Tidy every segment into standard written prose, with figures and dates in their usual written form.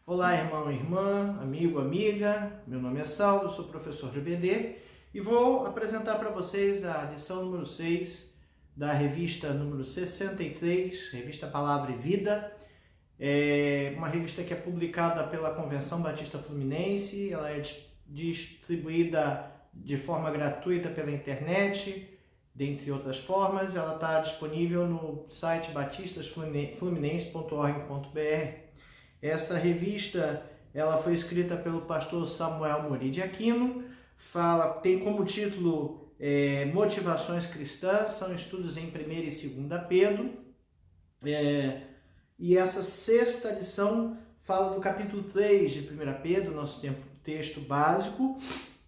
Olá, irmão e irmã, amigo, amiga, meu nome é Saulo, sou professor de EBD e vou apresentar para vocês a lição número 6 da revista número 63, revista Palavra e Vida. É uma revista que é publicada pela Convenção Batista Fluminense, ela é distribuída de forma gratuita pela internet, dentre outras formas. Ela está disponível no site batistasfluminense.org.br. Essa revista ela foi escrita pelo pastor Samuel Mori de Aquino, tem como título Motivações Cristãs, são estudos em 1ª e 2ª Pedro, e essa sexta lição fala do capítulo 3 de 1 Pedro, nosso texto básico,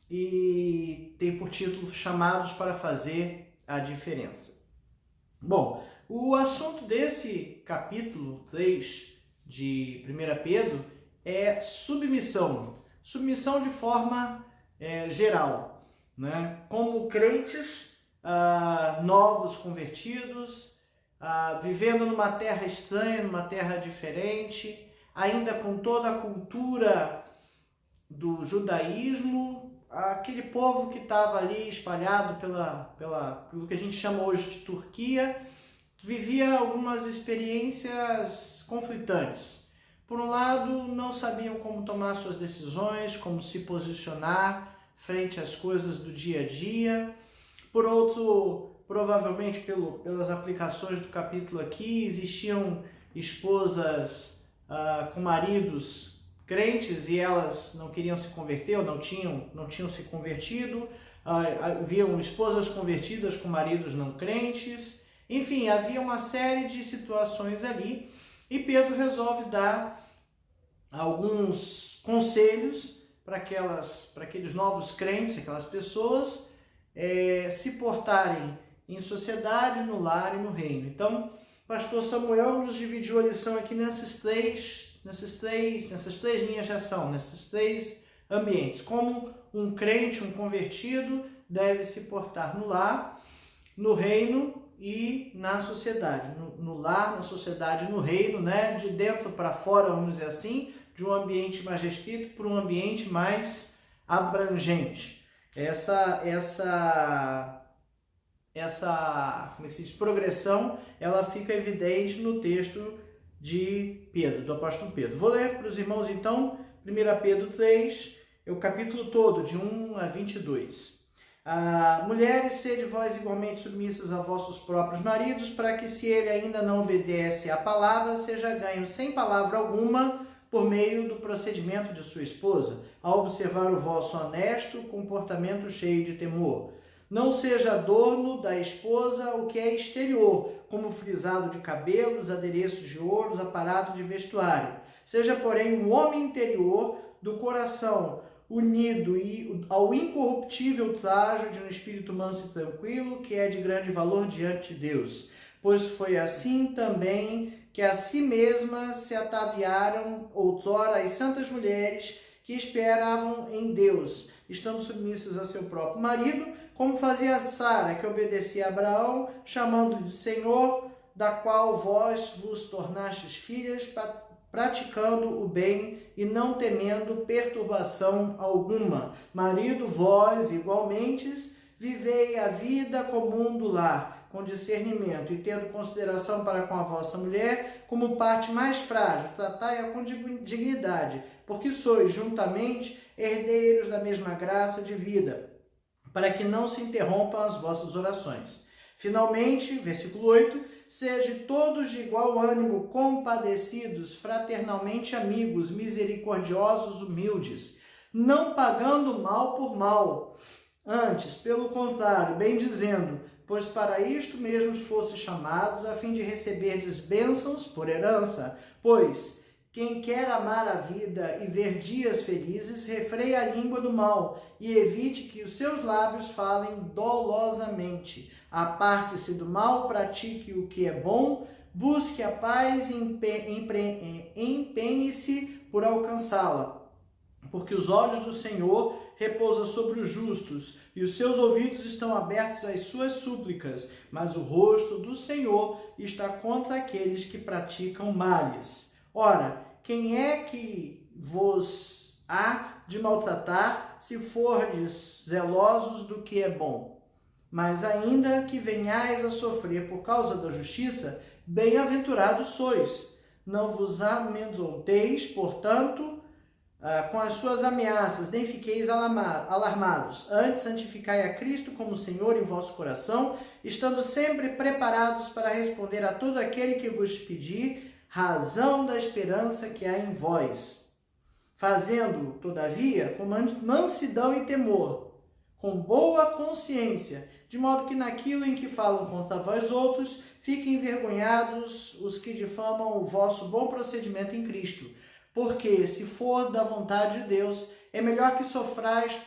e tem por título Chamados para Fazer a Diferença. Bom, o assunto desse capítulo 3 de 1 Pedro é submissão de forma geral, né? Como crentes novos convertidos, vivendo numa terra estranha, numa terra diferente, ainda com toda a cultura do judaísmo, aquele povo que estava ali espalhado pelo que a gente chama hoje de Turquia, vivia algumas experiências conflitantes. Por um lado, não sabiam como tomar suas decisões, como se posicionar frente às coisas do dia a dia. Por outro, provavelmente pelas aplicações do capítulo aqui, existiam esposas com maridos crentes e elas não queriam se converter ou não tinham se convertido. Haviam esposas convertidas com maridos não crentes. Enfim, havia uma série de situações ali e Pedro resolve dar alguns conselhos para aqueles novos crentes, aquelas pessoas, se portarem em sociedade, no lar e no reino. Então, pastor Samuel nos dividiu a lição aqui nessas três linhas de ação, nesses três ambientes. Como um crente, um convertido, deve se portar no lar, no reino e na sociedade, no lar, na sociedade, no reino, né? De dentro para fora, vamos dizer assim, de um ambiente mais restrito para um ambiente mais abrangente. Essa como é que se diz, progressão, ela fica evidente no texto de Pedro, do apóstolo Pedro. Vou ler para os irmãos então, 1 Pedro 3, o capítulo todo, de 1 a 22. Mulheres, sede vós igualmente submissas a vossos próprios maridos, para que, se ele ainda não obedece à palavra, seja ganho sem palavra alguma por meio do procedimento de sua esposa, a observar o vosso honesto comportamento cheio de temor. Não seja adorno da esposa o que é exterior, como frisado de cabelos, adereços de ouros, aparato de vestuário. Seja, porém, um homem interior, do coração unido ao incorruptível trajo de um espírito manso e tranquilo, que é de grande valor diante de Deus. Pois foi assim também que a si mesmas se ataviaram outrora as santas mulheres que esperavam em Deus, estando submissas a seu próprio marido, como fazia Sara, que obedecia a Abraão, chamando-lhe de Senhor, da qual vós vos tornastes filhas, praticando o bem e não temendo perturbação alguma. Marido, vós, igualmente, vivei a vida comum do lar, com discernimento, e tendo consideração para com a vossa mulher, como parte mais frágil, tratai-a com dignidade, porque sois, juntamente, herdeiros da mesma graça de vida, para que não se interrompam as vossas orações. Finalmente, versículo 8, sejam todos de igual ânimo, compadecidos, fraternalmente amigos, misericordiosos, humildes, não pagando mal por mal, antes, pelo contrário, bem dizendo, pois para isto mesmos fostes chamados, a fim de receberdes bênçãos por herança. Pois quem quer amar a vida e ver dias felizes, refreia a língua do mal e evite que os seus lábios falem dolosamente. Aparte-se do mal, pratique o que é bom, busque a paz e empenhe-se por alcançá-la. Porque os olhos do Senhor repousam sobre os justos, e os seus ouvidos estão abertos às suas súplicas, mas o rosto do Senhor está contra aqueles que praticam males. Ora, quem é que vos há de maltratar, se fordes zelosos do que é bom. Mas ainda que venhais a sofrer por causa da justiça, bem-aventurados sois. Não vos amedronteis, portanto, com as suas ameaças, nem fiqueis alarmados. Antes, santificai a Cristo como Senhor em vosso coração, estando sempre preparados para responder a todo aquele que vos pedir razão da esperança que há em vós. Fazendo, todavia, com mansidão e temor, com boa consciência, de modo que naquilo em que falam contra vós outros, fiquem envergonhados os que difamam o vosso bom procedimento em Cristo. Porque, se for da vontade de Deus, é melhor que sofrais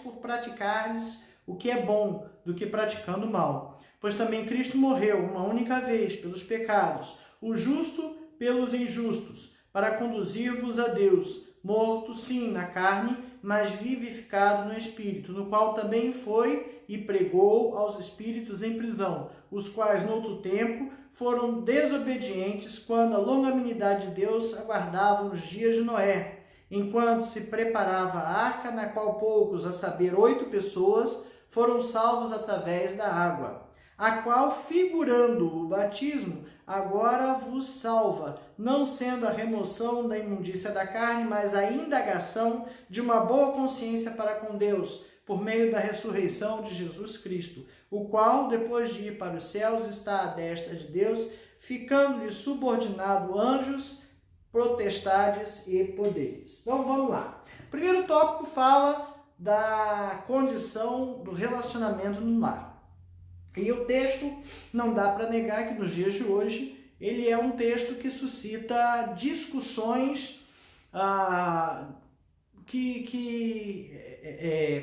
por praticardes o que é bom, do que praticando mal. Pois também Cristo morreu uma única vez pelos pecados, o justo pelos injustos, para conduzir-vos a Deus, morto sim na carne, mas vivificado no Espírito, no qual também foi e pregou aos espíritos em prisão, os quais, noutro tempo, foram desobedientes quando a longanimidade de Deus aguardava os dias de Noé, enquanto se preparava a arca, na qual poucos, a saber, 8 pessoas, foram salvos através da água, a qual, figurando o batismo, agora vos salva, não sendo a remoção da imundícia da carne, mas a indagação de uma boa consciência para com Deus, por meio da ressurreição de Jesus Cristo, o qual, depois de ir para os céus, está à destra de Deus, ficando-lhe subordinado anjos, potestades e poderes. Então, vamos lá. O primeiro tópico fala da condição do relacionamento no lar. E o texto, não dá para negar que nos dias de hoje, ele é um texto que suscita discussões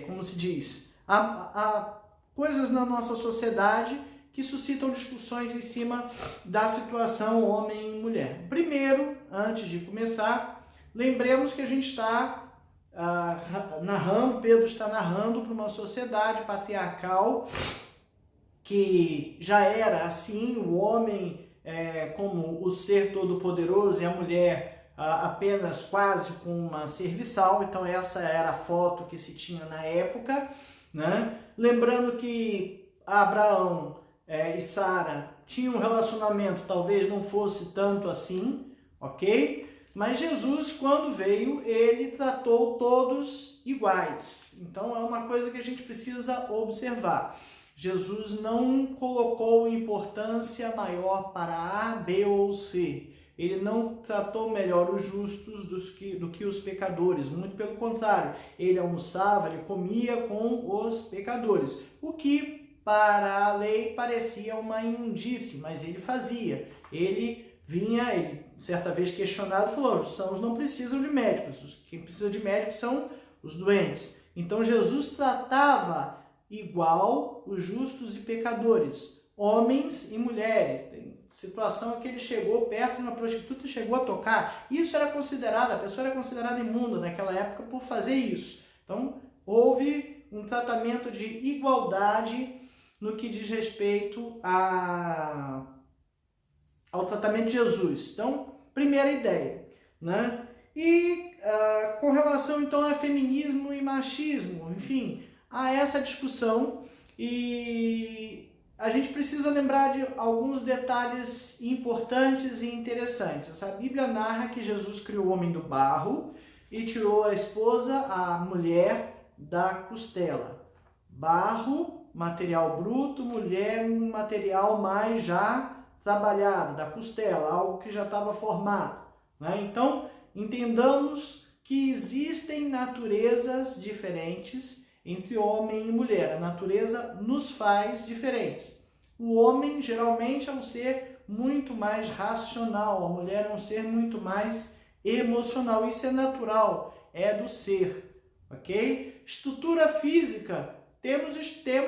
como se diz, há coisas na nossa sociedade que suscitam discussões em cima da situação homem e mulher. Primeiro, antes de começar, lembremos que a gente está Pedro está narrando para uma sociedade patriarcal que já era assim, o homem como o ser todo-poderoso e a mulher apenas quase com uma serviçal. Então essa era a foto que se tinha na época, né? Lembrando que Abraão e Sara tinham um relacionamento, talvez não fosse tanto assim, ok? Mas Jesus, quando veio, ele tratou todos iguais. Então é uma coisa que a gente precisa observar. Jesus não colocou importância maior para A, B ou C. Ele não tratou melhor os justos do que os pecadores. Muito pelo contrário, ele almoçava, ele comia com os pecadores. O que para a lei parecia uma imundície, mas ele fazia. Ele certa vez questionado, falou: os sãos não precisam de médicos, quem precisa de médicos são os doentes. Então Jesus tratava igual os justos e pecadores, homens e mulheres. Tem situação que ele chegou perto de uma prostituta e chegou a tocar. Isso era considerado, a pessoa era considerada imunda naquela época por fazer isso. Então houve um tratamento de igualdade no que diz respeito ao tratamento de Jesus. Então, primeira ideia, né? E com relação então a feminismo e machismo, enfim, há essa discussão e a gente precisa lembrar de alguns detalhes importantes e interessantes. A Bíblia narra que Jesus criou o homem do barro e tirou a esposa, a mulher, da costela. Barro, material bruto, mulher, um material mais já trabalhado, da costela, algo que já estava formado, né? Então, entendamos que existem naturezas diferentes entre homem e mulher. A natureza nos faz diferentes. O homem, geralmente, é um ser muito mais racional, a mulher é um ser muito mais emocional. Isso é natural, é do ser, ok? Estrutura física, temos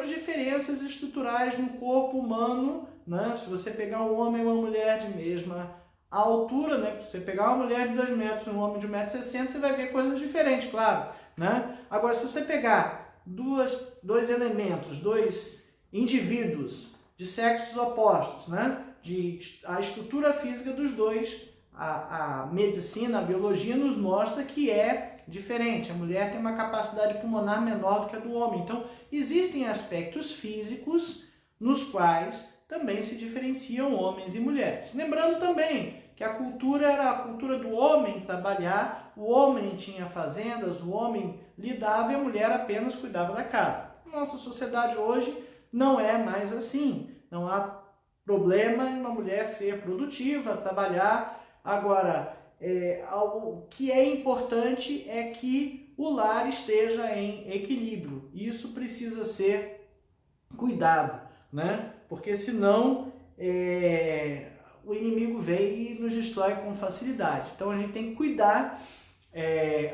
diferenças estruturais no corpo humano, né? Se você pegar um homem e uma mulher de mesma altura, né? Se você pegar uma mulher de 2 metros e um homem de 1,60 m, você vai ver coisas diferentes, claro, né? Agora, se você pegar dois elementos, 2 indivíduos de sexos opostos, né? A estrutura física dos dois a medicina, a biologia nos mostra que é diferente. A mulher tem uma capacidade pulmonar menor do que a do homem. Então, existem aspectos físicos nos quais também se diferenciam homens e mulheres. Lembrando também que a cultura era a cultura do homem trabalhar, o homem tinha fazendas, o homem lidava e a mulher apenas cuidava da casa. Nossa sociedade hoje não é mais assim. Não há problema em uma mulher ser produtiva, trabalhar. Agora, o que é importante é que o lar esteja em equilíbrio. Isso precisa ser cuidado, né? Porque senão o inimigo vem e nos destrói com facilidade. Então a gente tem que cuidar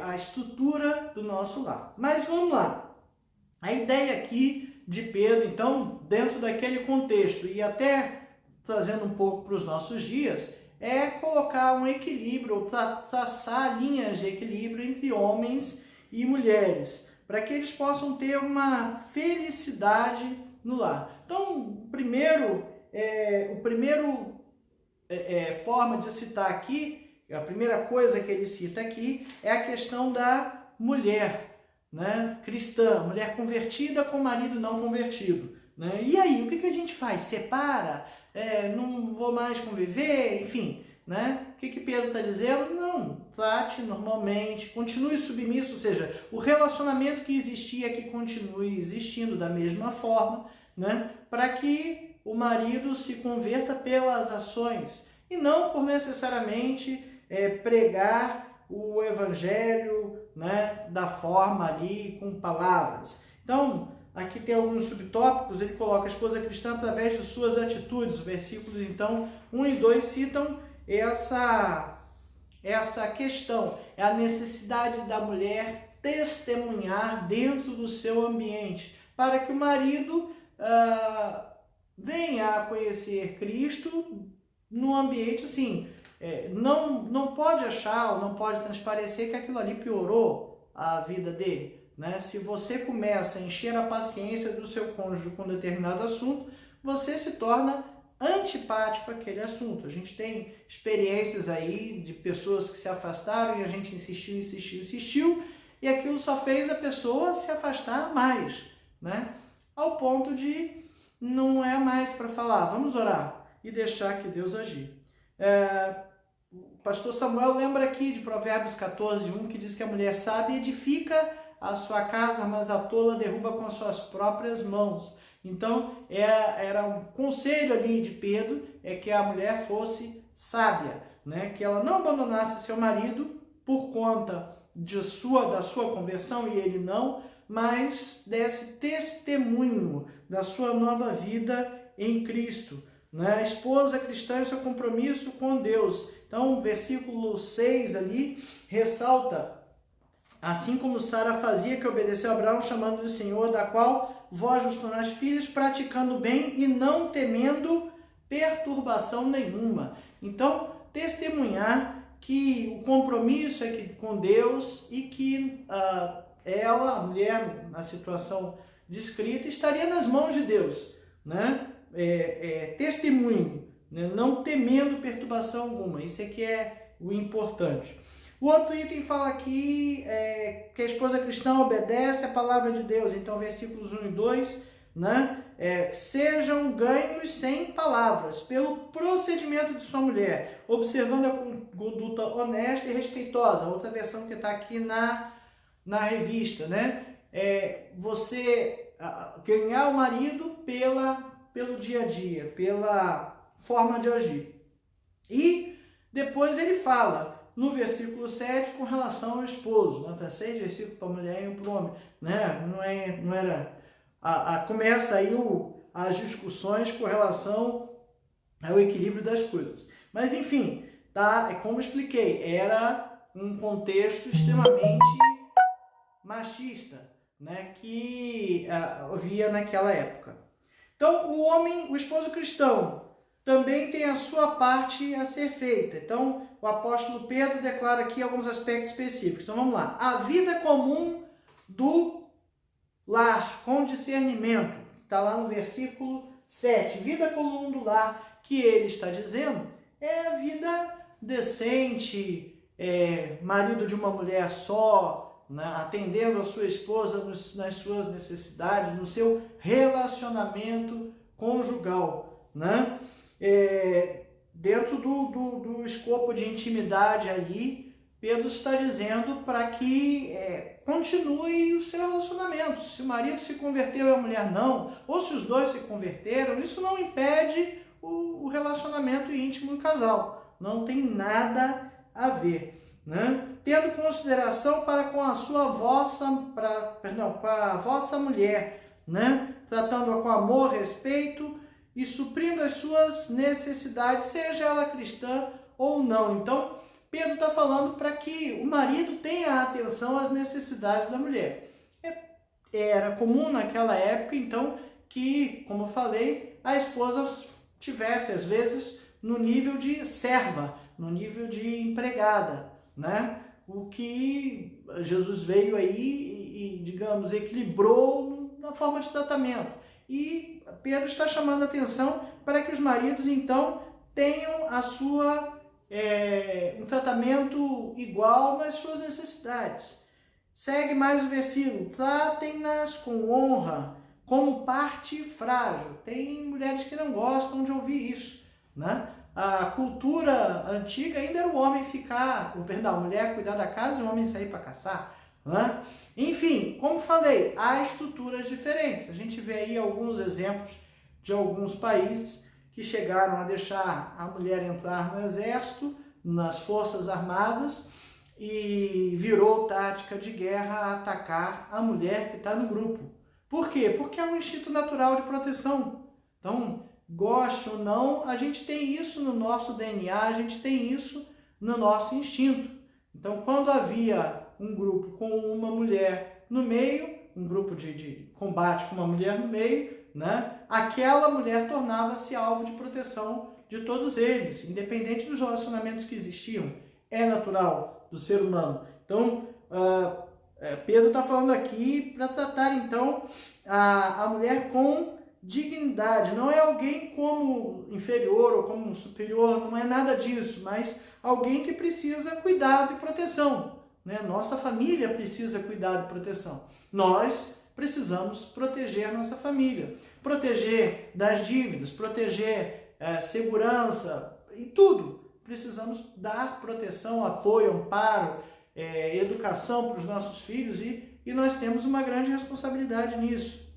a estrutura do nosso lar. Mas vamos lá. A ideia aqui de Pedro, então, dentro daquele contexto e até trazendo um pouco para os nossos dias, é colocar um equilíbrio, ou traçar linhas de equilíbrio entre homens e mulheres, para que eles possam ter uma felicidade no lar. Então, o primeiro forma de citar aqui, a primeira coisa que ele cita aqui é a questão da mulher, né, cristã, mulher convertida com marido não convertido. Né? E aí, o que a gente faz? Separa? Não vou mais conviver? Enfim, né? O que Pedro está dizendo? Não, trate normalmente, continue submisso, ou seja, o relacionamento que existia que continue existindo da mesma forma, né? Para que o marido se converta pelas ações e não por necessariamente pregar o evangelho, né, da forma ali com palavras. Então, aqui tem alguns subtópicos, ele coloca a esposa cristã através de suas atitudes. Os versículos, então, 1 e 2 citam essa questão. É a necessidade da mulher testemunhar dentro do seu ambiente, para que o marido venha a conhecer Cristo no ambiente assim. Não pode achar ou não pode transparecer que aquilo ali piorou a vida dele. Né? Se você começa a encher a paciência do seu cônjuge com determinado assunto, você se torna antipático àquele assunto. A gente tem experiências aí de pessoas que se afastaram e a gente insistiu, e aquilo só fez a pessoa se afastar mais, né? Ao ponto de não é mais para falar, vamos orar e deixar que Deus agir. O pastor Samuel lembra aqui de Provérbios 14:1, que diz que a mulher sábia edifica a sua casa, mas a tola derruba com as suas próprias mãos. Então, era um conselho ali de Pedro, que a mulher fosse sábia, né? Que ela não abandonasse seu marido por conta da sua conversão e ele não, mas desse testemunho da sua nova vida em Cristo. Né? A esposa cristã e o seu compromisso com Deus. Então, o versículo 6 ali ressalta: assim como Sara fazia, que obedeceu a Abraão, chamando de Senhor, da qual vós vos tornaste filhos, praticando o bem e não temendo perturbação nenhuma. Então, testemunhar que o compromisso é com Deus e que ela, a mulher, na situação descrita, estaria nas mãos de Deus, né? Testemunho, né? Não temendo perturbação alguma. Isso é que é o importante. O outro item fala aqui que a esposa cristã obedece a palavra de Deus. Então, versículos 1 e 2, né? Sejam ganhos sem palavras, pelo procedimento de sua mulher, observando a conduta honesta e respeitosa. Outra versão que está aqui na revista, né? Você ganhar o marido pelo dia a dia, pela forma de agir. E depois ele fala, no versículo 7, com relação ao esposo. Nota 6, versículo para a mulher e para o homem. Né? Não era... começa aí as discussões com relação ao equilíbrio das coisas. Mas, enfim, tá? Como expliquei, era um contexto extremamente machista, né? Que havia naquela época. Então, o esposo cristão, também tem a sua parte a ser feita. Então, o apóstolo Pedro declara aqui alguns aspectos específicos. Então, vamos lá. A vida comum do lar, com discernimento. Está lá no versículo 7. Vida comum do lar, que ele está dizendo, é a vida decente, marido de uma mulher só, né? Atendendo a sua esposa nas suas necessidades, no seu relacionamento conjugal, né? Dentro do escopo de intimidade ali, Pedro está dizendo para que continue o seu relacionamento. Se o marido se converteu e a mulher não, ou se os dois se converteram, isso não impede o relacionamento íntimo do casal. Não tem nada a ver, né? Tendo consideração para com a vossa mulher, né? Tratando-a com amor, respeito e suprindo as suas necessidades, seja ela cristã ou não. Então, Pedro está falando para que o marido tenha atenção às necessidades da mulher. Era comum naquela época, então, que, como eu falei, a esposa tivesse, às vezes, no nível de serva, no nível de empregada, né? O que Jesus veio aí e digamos, equilibrou na forma de tratamento. E Pedro está chamando a atenção para que os maridos, então, tenham um tratamento igual nas suas necessidades. Segue mais o versículo. Tratem-nas com honra, como parte frágil. Tem mulheres que não gostam de ouvir isso, né? A cultura antiga ainda era o homem a mulher cuidar da casa e o homem sair para caçar, né? Enfim, como falei, há estruturas diferentes. A gente vê aí alguns exemplos de alguns países que chegaram a deixar a mulher entrar no exército, nas forças armadas, e virou tática de guerra atacar a mulher que está no grupo. Por quê? Porque é um instinto natural de proteção. Então, goste ou não, a gente tem isso no nosso DNA, a gente tem isso no nosso instinto. Então, quando havia um grupo com uma mulher no meio, um grupo de combate com uma mulher no meio, né? Aquela mulher tornava-se alvo de proteção de todos eles, independente dos relacionamentos que existiam. É natural do ser humano. Então, Pedro está falando aqui para tratar, então, a mulher com dignidade. Não é alguém como inferior ou como superior, não é nada disso, mas alguém que precisa cuidado e proteção, né? Nossa família precisa cuidado e proteção. Nós precisamos proteger nossa família, proteger das dívidas, proteger segurança e tudo. Precisamos dar proteção, apoio, amparo, educação para os nossos filhos e nós temos uma grande responsabilidade nisso.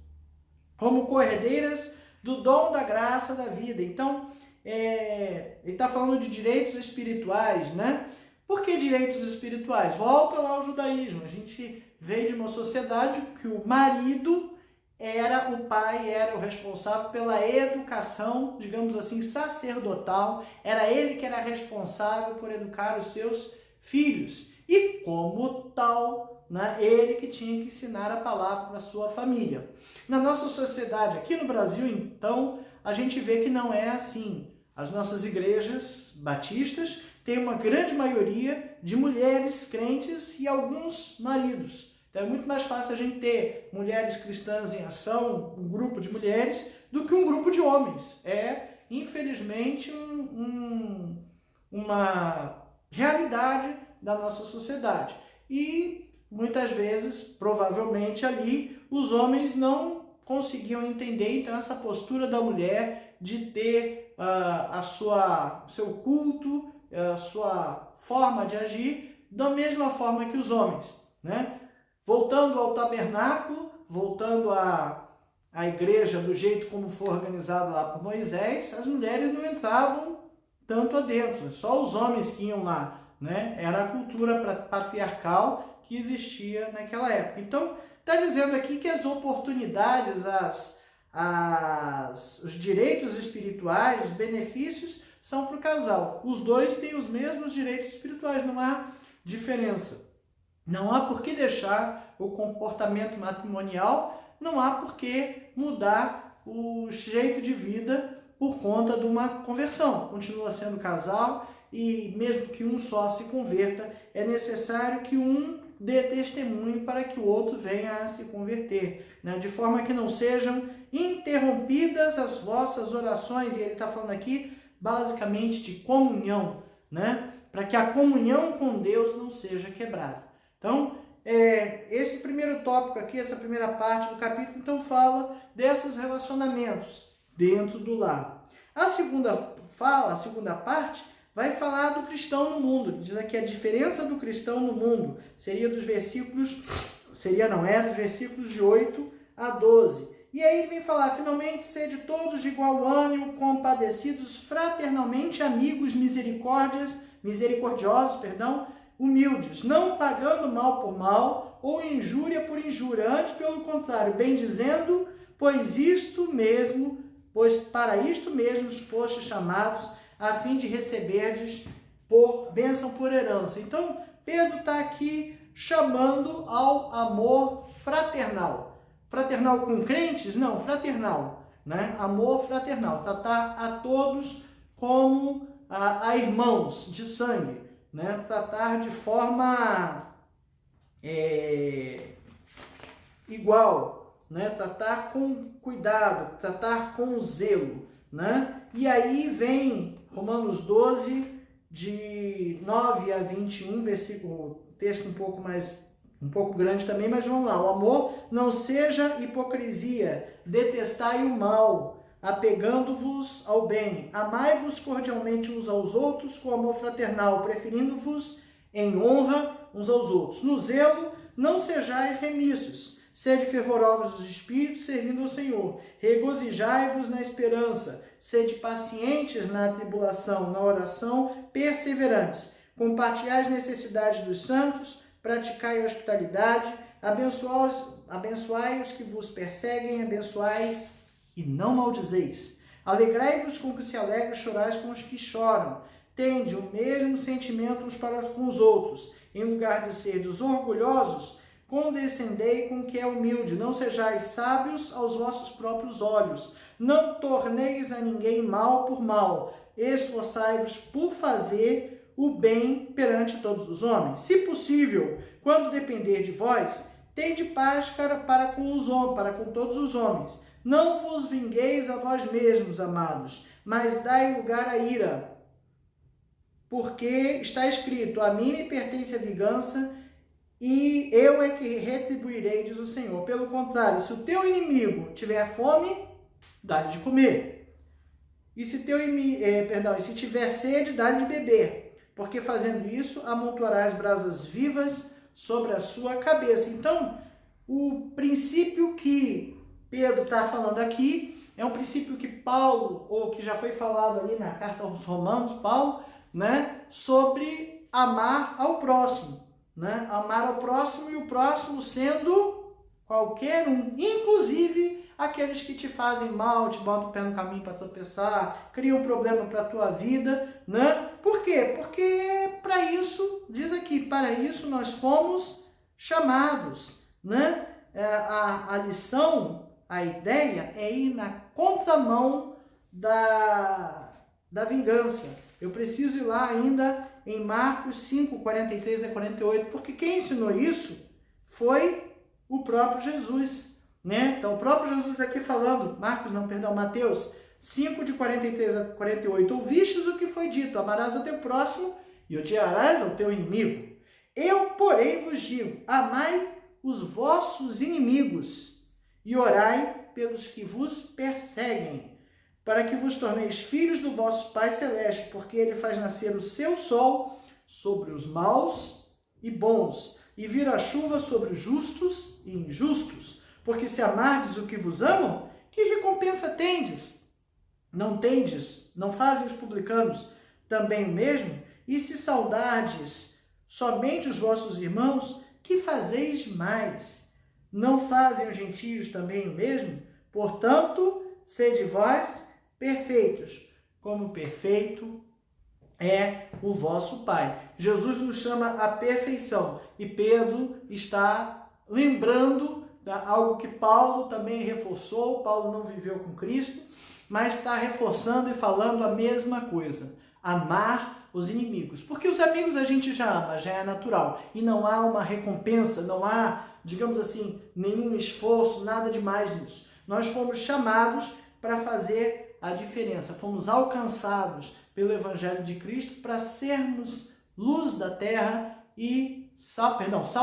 Como cordeiras do dom da graça da vida. Então, ele está falando de direitos espirituais, né? Por que direitos espirituais? Volta lá ao judaísmo. A gente veio de uma sociedade que o marido o pai era o responsável pela educação, digamos assim, sacerdotal. Era ele que era responsável por educar os seus filhos. E como tal, né, ele que tinha que ensinar a palavra para a sua família. Na nossa sociedade, aqui no Brasil, então, a gente vê que não é assim. As nossas igrejas batistas têm uma grande maioria de mulheres crentes e alguns maridos. Então é muito mais fácil a gente ter mulheres cristãs em ação, um grupo de mulheres, do que um grupo de homens. É, infelizmente, uma realidade da nossa sociedade. E muitas vezes, provavelmente ali, os homens não conseguiam entender então essa postura da mulher de ter seu culto, a sua forma de agir da mesma forma que os homens, né? Voltando ao tabernáculo, voltando à igreja do jeito como foi organizado lá por Moisés, as mulheres não entravam tanto adentro, só os homens que iam lá, né? Era a cultura patriarcal que existia naquela época. Então, está dizendo aqui que as oportunidades, os direitos espirituais, os benefícios são para o casal. Os dois têm os mesmos direitos espirituais, não há diferença. Não há por que deixar o comportamento matrimonial, não há por que mudar o jeito de vida por conta de uma conversão. Continua sendo casal e mesmo que um só se converta, é necessário que um dê testemunho para que o outro venha a se converter, né? De forma que não sejam interrompidas as vossas orações. E ele está falando aqui basicamente de comunhão, né? para que a comunhão com Deus não seja quebrada. Então, esse primeiro tópico aqui, essa primeira parte do capítulo, então fala desses relacionamentos dentro do lar. A segunda parte, vai falar do cristão no mundo. Diz aqui a diferença do cristão no mundo. Dos versículos de 8 a 12. E aí ele vem falar, finalmente, sede todos de igual ânimo, compadecidos, fraternalmente amigos, misericordiosos, humildes, não pagando mal por mal ou injúria por injúria, antes pelo contrário, bem dizendo, pois para isto mesmo fostes chamados, a fim de receberdes por bênção por herança. Então, Pedro está aqui chamando ao amor fraternal. Fraternal com crentes? Não, fraternal. Né? Amor fraternal. Tratar a todos como a irmãos de sangue. Né? Tratar de forma igual. Né? Tratar com cuidado, tratar com zelo. Né? E aí vem Romanos 12, de 9 a 21, versículo, texto um pouco grande também, mas vamos lá. O amor não seja hipocrisia, detestai o mal, apegando-vos ao bem. Amai-vos cordialmente uns aos outros com amor fraternal, preferindo-vos em honra uns aos outros. No zelo, não sejais remissos. Sede fervorosos de espírito, servindo ao Senhor. Regozijai-vos na esperança. Sede pacientes na tribulação, na oração, perseverantes. Compartilhai as necessidades dos santos, praticai a hospitalidade, abençoai os que vos perseguem, abençoais e não maldizeis. Alegrai-vos com os que se alegram, chorais com os que choram. Tende o mesmo sentimento uns para com os outros. Em lugar de serdes orgulhosos, condescendei com o que é humilde, não sejais sábios aos vossos próprios olhos, não torneis a ninguém mal por mal, esforçai-vos por fazer o bem perante todos os homens. Se possível, quando depender de vós, tende paz para com todos os homens. Não vos vingueis a vós mesmos, amados, mas dai lugar à ira, porque está escrito, a mim me pertence a vingança, e eu é que retribuirei, diz o Senhor. Pelo contrário, se o teu inimigo tiver fome, dá-lhe de comer. E se se tiver sede, dá-lhe de beber. Porque fazendo isso, amontoarás brasas vivas sobre a sua cabeça. Então, o princípio que Pedro está falando aqui é um princípio que Paulo, ou que já foi falado ali na carta aos Romanos, Paulo, né, sobre amar ao próximo. Né? Amar ao próximo, e o próximo sendo qualquer um, inclusive aqueles que te fazem mal, te botam o pé no caminho para tropeçar, criam um problema para a tua vida. Né? Por quê? Porque para isso, diz aqui, para isso nós fomos chamados. Né? A lição, a ideia é ir na contramão da vingança. Eu preciso ir lá ainda em Marcos 5, 43 a 48, porque quem ensinou isso foi o próprio Jesus. Né? Então, o próprio Jesus aqui falando, Mateus 5, de 43 a 48, ouvistes o que foi dito, amarás ao teu próximo e odiarás ao teu inimigo. Eu, porém, vos digo, amai os vossos inimigos e orai pelos que vos perseguem, para que vos torneis filhos do vosso Pai Celeste, porque Ele faz nascer o seu sol sobre os maus e bons, e vir a chuva sobre os justos e injustos. Porque se amardes o que vos amam, que recompensa tendes? Não fazem os publicanos também o mesmo? E se saudardes somente os vossos irmãos, que fazeis mais? Não fazem os gentios também o mesmo? Portanto, sede vós perfeitos, como perfeito é o vosso Pai. Jesus nos chama à perfeição. E Pedro está lembrando algo que Paulo também reforçou. Paulo não viveu com Cristo, mas está reforçando e falando a mesma coisa. Amar os inimigos. Porque os amigos a gente já ama, já é natural. E não há uma recompensa, não há, digamos assim, nenhum esforço, nada demais nisso. Nós fomos chamados para fazer a diferença. Fomos alcançados pelo Evangelho de Cristo para sermos luz da terra e sal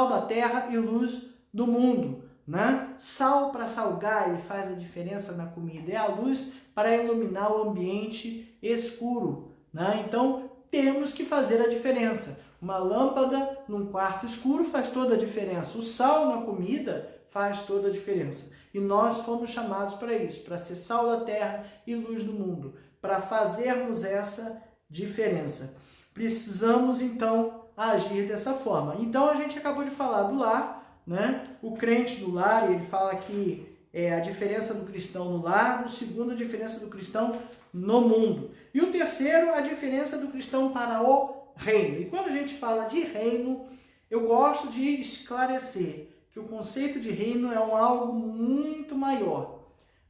da terra e luz do mundo, né? Sal para salgar e faz a diferença na comida, é a luz para iluminar o ambiente escuro, né? Então, temos que fazer a diferença. Uma lâmpada num quarto escuro faz toda a diferença. O sal na comida faz toda a diferença. E nós fomos chamados para isso, para ser sal da terra e luz do mundo, para fazermos essa diferença. Precisamos, então, agir dessa forma. Então, a gente acabou de falar do lar, né? O crente do lar, ele fala que é a diferença do cristão no lar. O segundo, a diferença do cristão no mundo. E o terceiro, a diferença do cristão para o reino. E quando a gente fala de reino, eu gosto de esclarecer que o conceito de reino é algo muito maior.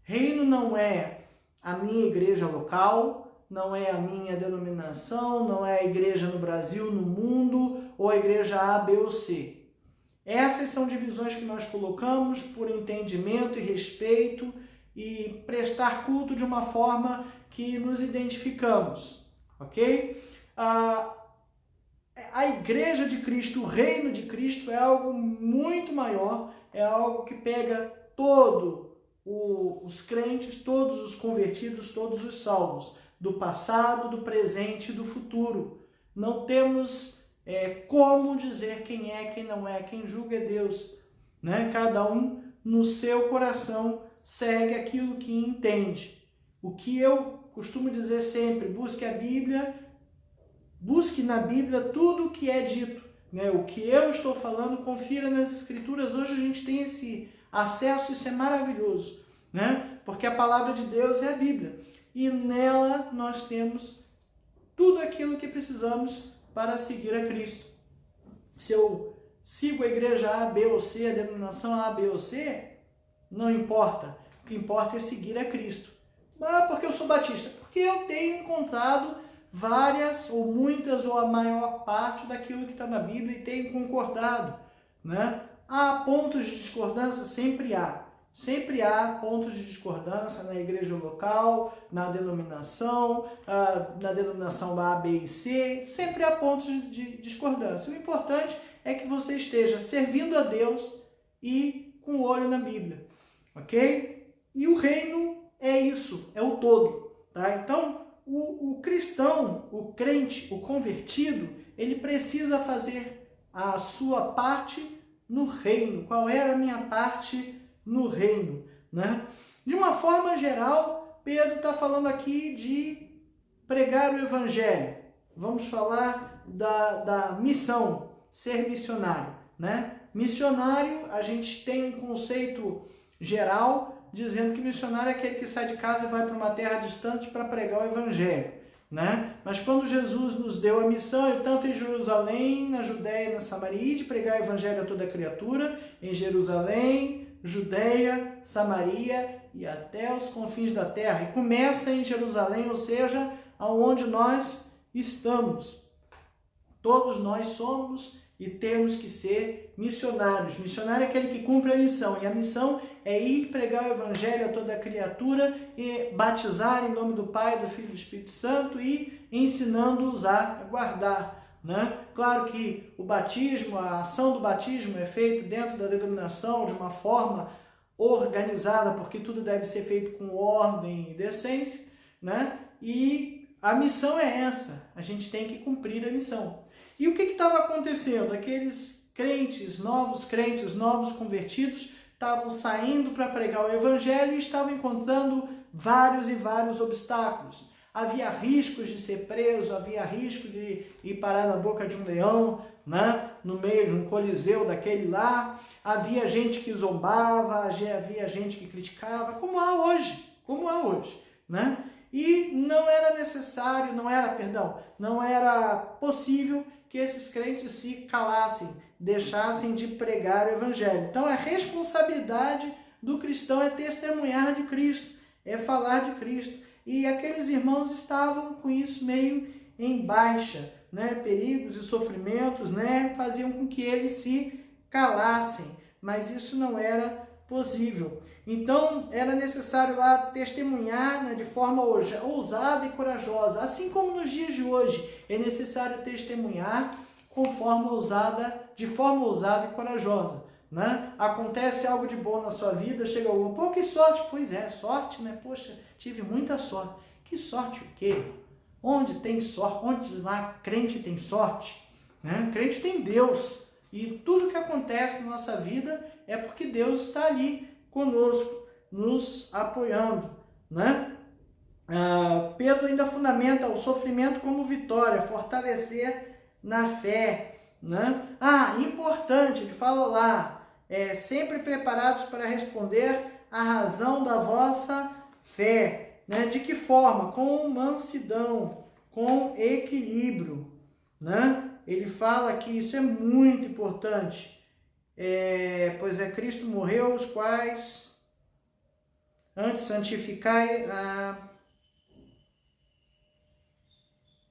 Reino não é a minha igreja local, não é a minha denominação, não é a igreja no Brasil, no mundo, ou a igreja A, B ou C. Essas são divisões que nós colocamos por entendimento e respeito e prestar culto de uma forma que nos identificamos, ok? A igreja de Cristo, o reino de Cristo é algo muito maior, é algo que pega todos os crentes, todos os convertidos, todos os salvos, do passado, do presente e do futuro. Não temos como dizer quem é, quem não é, quem julga é Deus, né? Cada um no seu coração segue aquilo que entende. O que eu costumo dizer sempre, busque a Bíblia, busque na Bíblia tudo o que é dito, né? O que eu estou falando, confira nas Escrituras. Hoje a gente tem esse acesso, isso é maravilhoso, né? Porque a palavra de Deus é a Bíblia. E nela nós temos tudo aquilo que precisamos para seguir a Cristo. Se eu sigo a igreja A, B ou C, a denominação A, B ou C, não importa. O que importa é seguir a Cristo. Ah, porque eu sou batista? Porque eu tenho encontrado várias, ou muitas, ou a maior parte daquilo que está na Bíblia e tenho concordado, né? Há pontos de discordância? Sempre há. Sempre há pontos de discordância na igreja local, na denominação A, B e C. Sempre há pontos de discordância. O importante é que você esteja servindo a Deus e com o olho na Bíblia, ok? E o reino é isso, é o todo, tá? Então, o cristão, o crente, o convertido, ele precisa fazer a sua parte no reino. Qual era a minha parte no reino, né? De uma forma geral, Pedro está falando aqui de pregar o evangelho. Vamos falar da missão, ser missionário, né? Missionário, a gente tem um conceito geral dizendo que missionário é aquele que sai de casa e vai para uma terra distante para pregar o evangelho, né? Mas quando Jesus nos deu a missão, tanto em Jerusalém, na Judéia e na Samaria, de pregar o evangelho a toda criatura, em Jerusalém, Judeia, Samaria e até os confins da terra. E começa em Jerusalém, ou seja, aonde nós estamos. Todos nós somos e temos que ser missionários. Missionário é aquele que cumpre a missão. E a missão é ir pregar o evangelho a toda criatura e batizar em nome do Pai, do Filho e do Espírito Santo e ensinando-os a guardar, né? Claro que o batismo, a ação do batismo é feita dentro da denominação de uma forma organizada, porque tudo deve ser feito com ordem e decência, né? E a missão é essa, a gente tem que cumprir a missão. E o que estava acontecendo? Aqueles crentes, novos convertidos, estavam saindo para pregar o evangelho e estavam encontrando vários e vários obstáculos. Havia riscos de ser preso, havia risco de ir parar na boca de um leão, né? No meio de um coliseu daquele lá. Havia gente que zombava, havia gente que criticava, como há hoje, né? E não era possível que esses crentes se calassem, deixassem de pregar o evangelho. Então a responsabilidade do cristão é testemunhar de Cristo, é falar de Cristo. E aqueles irmãos estavam com isso meio em baixa, né? Perigos e sofrimentos, né? Faziam com que eles se calassem. Mas isso não era possível. Então, era necessário lá testemunhar, né, de forma ousada e corajosa. Assim como nos dias de hoje, é necessário testemunhar de forma ousada e corajosa. Né? Acontece algo de bom na sua vida, chega algum, pô, que sorte. Pois é, sorte, né? Poxa, tive muita sorte. Que sorte o quê? Onde tem sorte? Onde lá crente tem sorte? Né? Crente tem Deus. E tudo que acontece na nossa vida é porque Deus está ali conosco, nos apoiando. Né? Pedro ainda fundamenta o sofrimento como vitória, fortalecer na fé. Né? Importante, ele fala lá, sempre preparados para responder à razão da vossa fé. Né? De que forma? Com mansidão, com equilíbrio. Né? Ele fala que isso é muito importante. Pois Cristo morreu, os quais antes santificai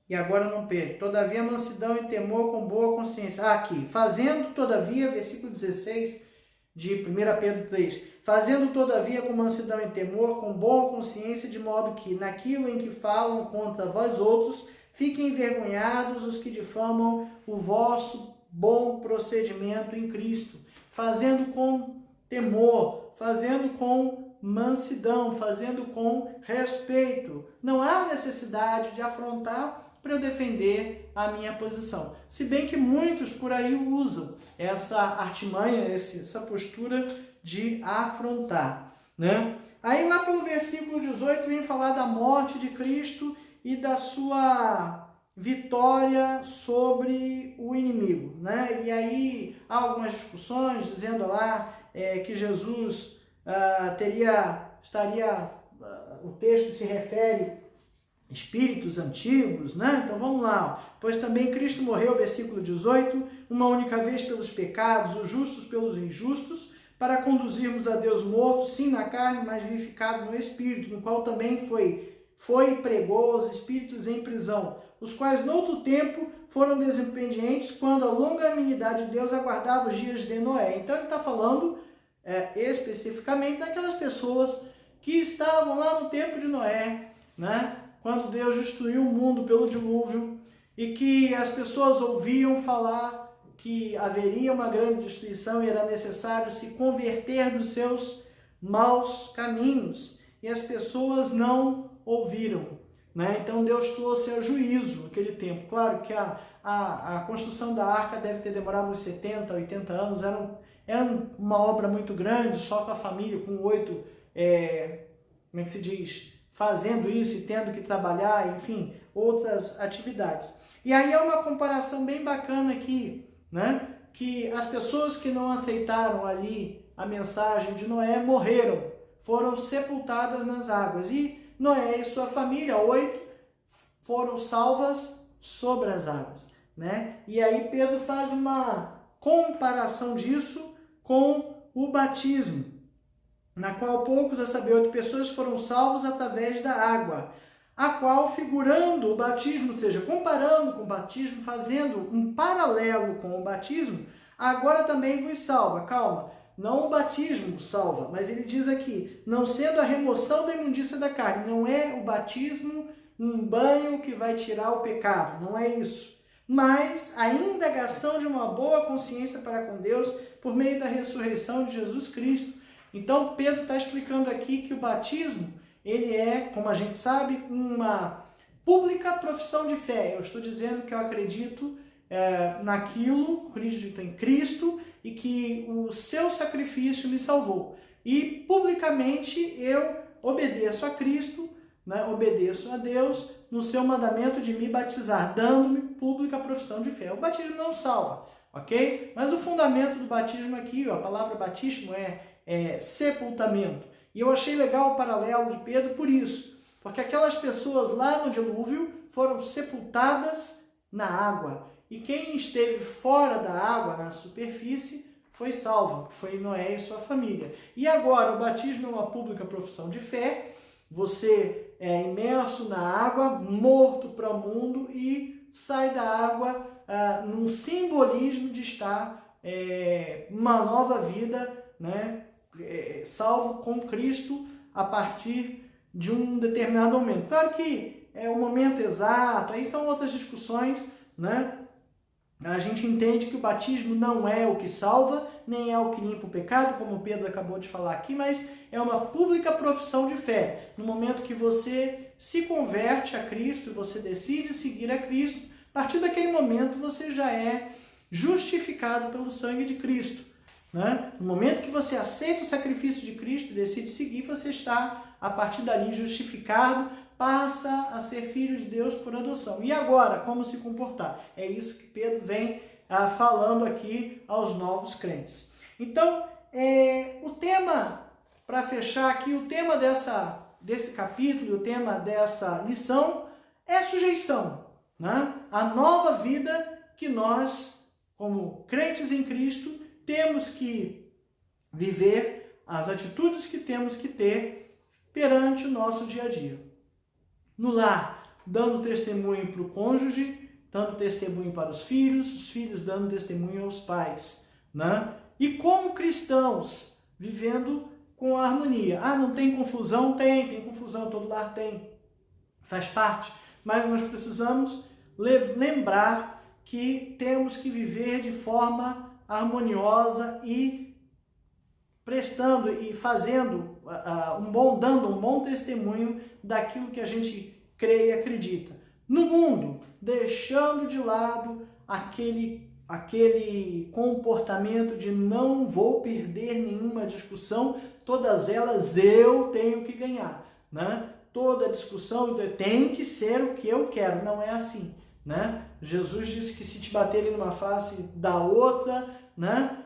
e agora não perde. Todavia, mansidão e temor com boa consciência. Aqui, fazendo todavia, versículo 16 de 1 Pedro 3. Fazendo todavia com mansidão e temor, com boa consciência, de modo que, naquilo em que falam contra vós outros, fiquem envergonhados os que difamam o vosso bom procedimento em Cristo. Fazendo com temor, fazendo com mansidão, fazendo com respeito. Não há necessidade de afrontar para eu defender a minha posição. Se bem que muitos por aí usam essa artimanha, essa postura de afrontar. Né? Aí lá pelo versículo 18 vem falar da morte de Cristo e da sua vitória sobre o inimigo. Né? E aí há algumas discussões dizendo lá que Jesus o texto se refere espíritos antigos, né? Então vamos lá. Pois também Cristo morreu, versículo 18, uma única vez pelos pecados, os justos pelos injustos, para conduzirmos a Deus morto, sim na carne, mas vivificado no Espírito, no qual também foi e pregou aos espíritos em prisão, os quais noutro tempo foram desobedientes, quando a longanimidade de Deus aguardava os dias de Noé. Então ele está falando especificamente daquelas pessoas que estavam lá no tempo de Noé, né? Quando Deus destruiu o mundo pelo dilúvio, e que as pessoas ouviam falar que haveria uma grande destruição e era necessário se converter dos seus maus caminhos, e as pessoas não ouviram. Né? Então Deus trouxe a juízo naquele tempo. Claro que a construção da arca deve ter demorado uns 70, 80 anos, era uma obra muito grande, só com a família, com 8, como é que se diz, fazendo isso e tendo que trabalhar, enfim, outras atividades. E aí é uma comparação bem bacana aqui, né? Que as pessoas que não aceitaram ali a mensagem de Noé morreram, foram sepultadas nas águas. E Noé e sua família, 8, foram salvas sobre as águas. Né? E aí Pedro faz uma comparação disso com o batismo, na qual poucos, a saber, 8 pessoas foram salvos através da água, a qual, figurando o batismo, ou seja, comparando com o batismo, fazendo um paralelo com o batismo, agora também vos salva. Calma, não o batismo salva, mas ele diz aqui, não sendo a remoção da imundícia da carne, não é o batismo um banho que vai tirar o pecado, não é isso. Mas a indagação de uma boa consciência para com Deus por meio da ressurreição de Jesus Cristo. Então, Pedro está explicando aqui que o batismo, ele é, como a gente sabe, uma pública profissão de fé. Eu estou dizendo que eu acredito naquilo, acredito em Cristo e que o seu sacrifício me salvou. E, publicamente, eu obedeço a Cristo, né, obedeço a Deus no seu mandamento de me batizar, dando-me pública profissão de fé. O batismo não salva, ok? Mas o fundamento do batismo aqui, a palavra batismo é sepultamento. E eu achei legal o paralelo de Pedro por isso, porque aquelas pessoas lá no dilúvio foram sepultadas na água. E quem esteve fora da água, na superfície, foi salvo, foi Noé e sua família. E agora, o batismo é uma pública profissão de fé, você é imerso na água, morto para o mundo e sai da água num simbolismo de estar uma nova vida, né, salvo com Cristo a partir de um determinado momento. Claro que é o momento exato, aí são outras discussões, né? A gente entende que o batismo não é o que salva, nem é o que limpa o pecado, como o Pedro acabou de falar aqui, mas é uma pública profissão de fé. No momento que você se converte a Cristo, você decide seguir a Cristo, a partir daquele momento você já é justificado pelo sangue de Cristo, né? No momento que você aceita o sacrifício de Cristo e decide seguir, você está, a partir dali, justificado, passa a ser filho de Deus por adoção. E agora, como se comportar? É isso que Pedro vem falando aqui aos novos crentes. Então, o tema, para fechar aqui, o tema desse capítulo, o tema dessa lição é sujeição, né? A nova vida que nós, como crentes em Cristo, temos que viver, as atitudes que temos que ter perante o nosso dia a dia. No lar, dando testemunho para o cônjuge, dando testemunho para os filhos dando testemunho aos pais, né? E como cristãos, vivendo com harmonia. Não tem confusão? Tem confusão, todo lar tem, faz parte, mas nós precisamos lembrar que temos que viver de forma harmoniosa e prestando e fazendo dando um bom testemunho daquilo que a gente crê e acredita. No mundo, deixando de lado aquele comportamento de não vou perder nenhuma discussão, todas elas eu tenho que ganhar, né? Toda discussão tem que ser o que eu quero, não é assim, né? Jesus disse que se te baterem numa face, dá outra, né?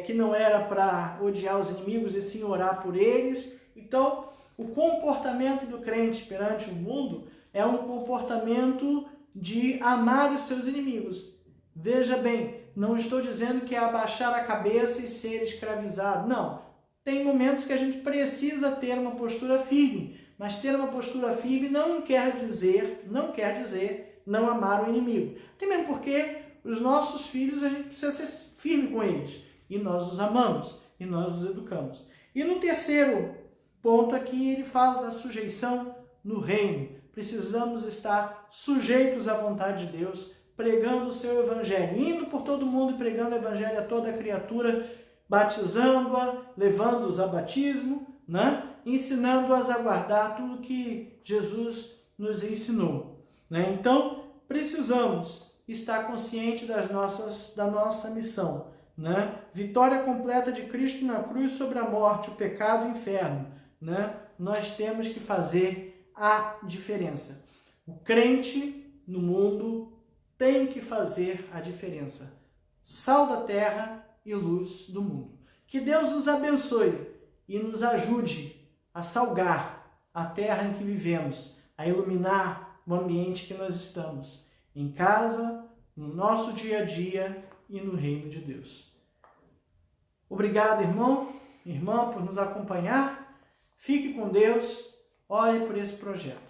Que não era para odiar os inimigos e sim orar por eles. Então, o comportamento do crente perante o mundo é um comportamento de amar os seus inimigos. Veja bem, não estou dizendo que é abaixar a cabeça e ser escravizado. Não. Tem momentos que a gente precisa ter uma postura firme, mas ter uma postura firme não quer dizer não amar o inimigo. Até mesmo porque os nossos filhos, a gente precisa ser firme com eles. E nós os amamos, e nós os educamos. E no terceiro ponto aqui, ele fala da sujeição no reino. Precisamos estar sujeitos à vontade de Deus, pregando o seu evangelho, indo por todo mundo e pregando o evangelho a toda criatura, batizando-a, levando-os a batismo, né? Ensinando-as a guardar tudo que Jesus nos ensinou, né? Então, precisamos estar conscientes da nossa missão, né? Vitória completa de Cristo na cruz sobre a morte, o pecado e o inferno, né? Nós temos que fazer a diferença. O crente no mundo tem que fazer a diferença. Sal da terra e luz do mundo. Que Deus nos abençoe e nos ajude a salgar a terra em que vivemos, a iluminar o ambiente que nós estamos, em casa, no nosso dia a dia e no reino de Deus. Obrigado, irmã, por nos acompanhar. Fique com Deus. Ore por esse projeto.